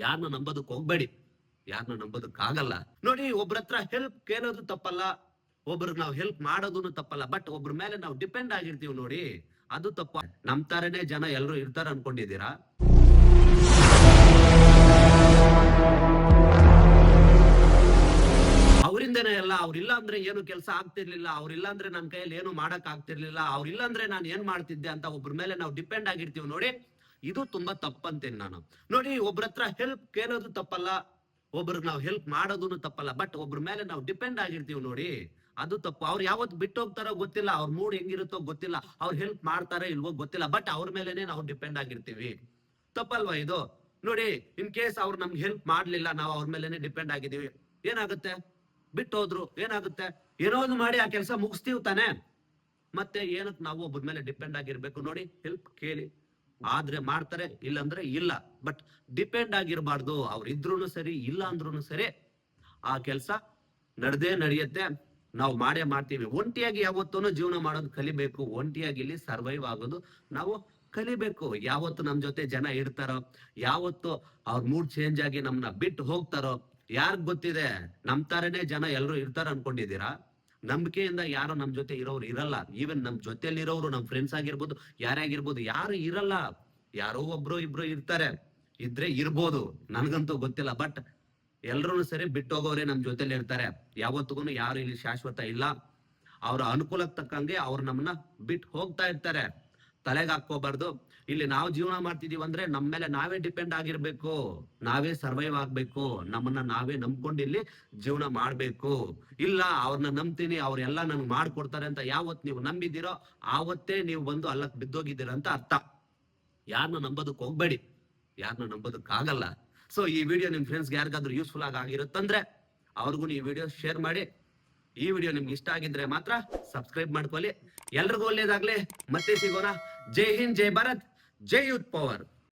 ಯಾರನ್ನ ನಂಬೋದಕ್ಕೆ ಹೋಗ್ಬೇಡಿ, ಯಾರನ್ನ ನಂಬೋದಕ್ಕಾಗಲ್ಲ. ನೋಡಿ, ಒಬ್ರ ಹತ್ರ ಹೆಲ್ಪ್ ಕೇಳೋದು ತಪ್ಪಲ್ಲ, ಒಬ್ರಿಗೆ ನಾವು ಹೆಲ್ಪ್ ಮಾಡೋದು ತಪ್ಪಲ್ಲ. ಬಟ್ ಒಬ್ರ ಮೇಲೆ ನಾವು ಡಿಪೆಂಡ್ ಆಗಿರ್ತೀವಿ ನೋಡಿ, ಅದು ತಪ್ಪ. ನಮ್ ತರನೇ ಜನ ಎಲ್ರು ಇರ್ತಾರ ಅನ್ಕೊಂಡಿದ್ದೀರಾ? ಅವರಿಂದನೇ ಎಲ್ಲ. ಅವ್ರಿಲ್ಲ ಅಂದ್ರೆ ಏನು ಕೆಲಸ ಆಗ್ತಿರ್ಲಿಲ್ಲ, ಅವ್ರಿಲ್ಲ ಅಂದ್ರೆ ನನ್ ಕೈಯಲ್ಲಿ ಏನು ಮಾಡಕ್ ಆಗ್ತಿರ್ಲಿಲ್ಲ, ಅವ್ರಿಲ್ಲ ಅಂದ್ರೆ ನಾನು ಏನ್ ಮಾಡ್ತಿದ್ದೆ ಅಂತ ಒಬ್ರ ಮೇಲೆ ನಾವು ಡಿಪೆಂಡ್ ಆಗಿರ್ತೀವಿ ನೋಡಿ, ಇದು ತುಂಬಾ ತಪ್ಪಂತೇನೆ ನಾನು. ನೋಡಿ, ಒಬ್ರ ಹತ್ರ ಹೆಲ್ಪ್ ಕೇಳೋದು ತಪ್ಪಲ್ಲ, ಒಬ್ರಿಗೆ ನಾವು ಹೆಲ್ಪ್ ಮಾಡೋದು ತಪ್ಪಲ್ಲ. ಬಟ್ ಒಬ್ರ ಮೇಲೆ ನಾವು ಡಿಪೆಂಡ್ ಆಗಿರ್ತೀವಿ ನೋಡಿ, ಅದು ತಪ್ಪು. ಅವ್ರು ಯಾವತ್ ಬಿಟ್ಟು ಹೋಗ್ತಾರೋ ಗೊತ್ತಿಲ್ಲ, ಅವ್ರ ಮೂಡ್ ಹೆಂಗಿರುತ್ತೋ ಗೊತ್ತಿಲ್ಲ, ಅವ್ರು ಹೆಲ್ಪ್ ಮಾಡ್ತಾರೋ ಇಲ್ವೋ ಗೊತ್ತಿಲ್ಲ, ಬಟ್ ಅವ್ರ ಮೇಲೆನೆ ನಾವು ಡಿಪೆಂಡ್ ಆಗಿರ್ತೀವಿ. ತಪ್ಪಲ್ವಾ ಇದು? ನೋಡಿ, ಇನ್ ಕೇಸ್ ಅವ್ರು ನಮ್ಗೆ ಹೆಲ್ಪ್ ಮಾಡ್ಲಿಲ್ಲ, ನಾವು ಅವ್ರ ಮೇಲೆನೆ ಡಿಪೆಂಡ್ ಆಗಿದೀವಿ, ಏನಾಗುತ್ತೆ? ಬಿಟ್ಟು ಹೋದ್ರು ಏನಾಗುತ್ತೆ? ಏನೋ ಒಂದು ಮಾಡಿ ಆ ಕೆಲಸ ಮುಗಿಸ್ತೀವಿ ತಾನೆ. ಮತ್ತೆ ಏನಕ್ಕೆ ನಾವು ಒಬ್ಬರ ಮೇಲೆ ಡಿಪೆಂಡ್ ಆಗಿರ್ಬೇಕು? ನೋಡಿ, ಹೆಲ್ಪ್ ಕೇಳಿ, ಆದ್ರೆ ಮಾಡ್ತಾರೆ, ಇಲ್ಲಂದ್ರೆ ಇಲ್ಲ. ಬಟ್ ಡಿಪೆಂಡ್ ಆಗಿರ್ಬಾರ್ದು. ಅವ್ರು ಇದ್ರೂನು ಸರಿ, ಇಲ್ಲ ಅಂದ್ರೂ ಸರಿ, ಆ ಕೆಲಸ ನಡೆಯುತ್ತೆ. ನಾವು ಮಾಡೇ ಮಾಡ್ತೀವಿ. ಒಂಟಿಯಾಗಿ ಯಾವತ್ತೂ ಜೀವನ ಮಾಡೋದು ಕಲಿಬೇಕು. ಒಂಟಿಯಾಗಿ ಇಲ್ಲಿ ಸರ್ವೈವ್ ಆಗೋದು ನಾವು ಕಲಿಬೇಕು. ಯಾವತ್ತು ನಮ್ ಜೊತೆ ಜನ ಇರ್ತಾರೋ, ಯಾವತ್ತು ಅವ್ರ ಮೂಡ್ ಚೇಂಜ್ ಆಗಿ ನಮ್ನ ಬಿಟ್ಟು ಹೋಗ್ತಾರೋ ಯಾರಿಗ್ ಗೊತ್ತಿದೆ? ನಮ್ ತರನೇ ಜನ ಎಲ್ರು ಇರ್ತಾರ ಅನ್ಕೊಂಡಿದ್ದೀರಾ? ನಂಬಿಕೆಯಿಂದ ಯಾರು ನಮ್ ಜೊತೆ ಇರೋರು ಇರಲ್ಲ. ಈವನ್ ನಮ್ ಜೊತೆಲಿ ಇರೋರು, ನಮ್ ಫ್ರೆಂಡ್ಸ್ ಆಗಿರ್ಬೋದು, ಯಾರೇ ಆಗಿರ್ಬೋದು, ಯಾರು ಇರಲ್ಲ. ಯಾರೋ ಒಬ್ರು ಇಬ್ರು ಇರ್ತಾರೆ, ಇದ್ರೆ ಇರ್ಬೋದು, ನನ್ಗಂತೂ ಗೊತ್ತಿಲ್ಲ. ಬಟ್ ಎಲ್ರು ಸರಿ ಬಿಟ್ಟು ಹೋಗೋರೆ ನಮ್ ಜೊತೆಲಿ ಇರ್ತಾರೆ. ಯಾವತ್ತಿಗೂ ಯಾರು ಇಲ್ಲಿ ಶಾಶ್ವತ ಇಲ್ಲ. ಅವ್ರ ಅನುಕೂಲಕ್ಕೆ ತಕ್ಕಂಗೆ ಅವ್ರು ನಮ್ಮನ್ನ ಬಿಟ್ಟು ಹೋಗ್ತಾ ಇರ್ತಾರೆ. ತಲೆಗೆ ಹಾಕೋಬಾರ್ದು. ಇಲ್ಲಿ ನಾವು ಜೀವನ ಮಾಡ್ತಿದೀವಿ ಅಂದ್ರೆ ನಮ್ಮ ಮೇಲೆ ನಾವೇ ಡಿಪೆಂಡ್ ಆಗಿರ್ಬೇಕು, ನಾವೇ ಸರ್ವೈವ್ ಆಗ್ಬೇಕು, ನಮ್ಮನ್ನ ನಾವೇ ನಂಬ್ಕೊಂಡು ಇಲ್ಲಿ ಜೀವನ ಮಾಡ್ಬೇಕು. ಇಲ್ಲ ಅವ್ರನ್ನ ನಂಬ್ತೀನಿ, ಅವ್ರೆಲ್ಲ ನನ್ಗೆ ಮಾಡ್ಕೊಡ್ತಾರೆ ಅಂತ ಯಾವತ್ ನೀವು ನಂಬಿದ್ದೀರೋ ಆವತ್ತೇ ನೀವು ಬಂದು ಅಲ್ಲಕ್ ಬಿದ್ದೋಗಿದ್ದೀರ ಅಂತ ಅರ್ಥ. ಯಾರನ್ನ ನಂಬೋದಕ್ಕೆ ಹೋಗ್ಬೇಡಿ, ಯಾರನ್ನ ನಂಬೋದಕ್ಕಾಗಲ್ಲ. ಸೊ ಈ ವಿಡಿಯೋ ನಿಮ್ ಫ್ರೆಂಡ್ಸ್ಗೆ ಯಾರಿಗಾದ್ರೂ ಯೂಸ್ಫುಲ್ ಆಗಿರುತ್ತಂದ್ರೆ ಅವ್ರಿಗೂ ಈ ವಿಡಿಯೋ ಶೇರ್ ಮಾಡಿ. ಈ ವಿಡಿಯೋ ನಿಮ್ಗೆ ಇಷ್ಟ ಆಗಿದ್ರೆ ಮಾತ್ರ ಸಬ್ಸ್ಕ್ರೈಬ್ ಮಾಡ್ಕೊಳ್ಳಿ. ಎಲ್ರಿಗೂ ಒಳ್ಳೇದಾಗ್ಲಿ. ಮತ್ತೆ ಸಿಗೋಣ. ಜೈ ಹಿಂದ್, ಜೈ ಭಾರತ್, ಜೈ ಯೂತ್ ಪವರ್.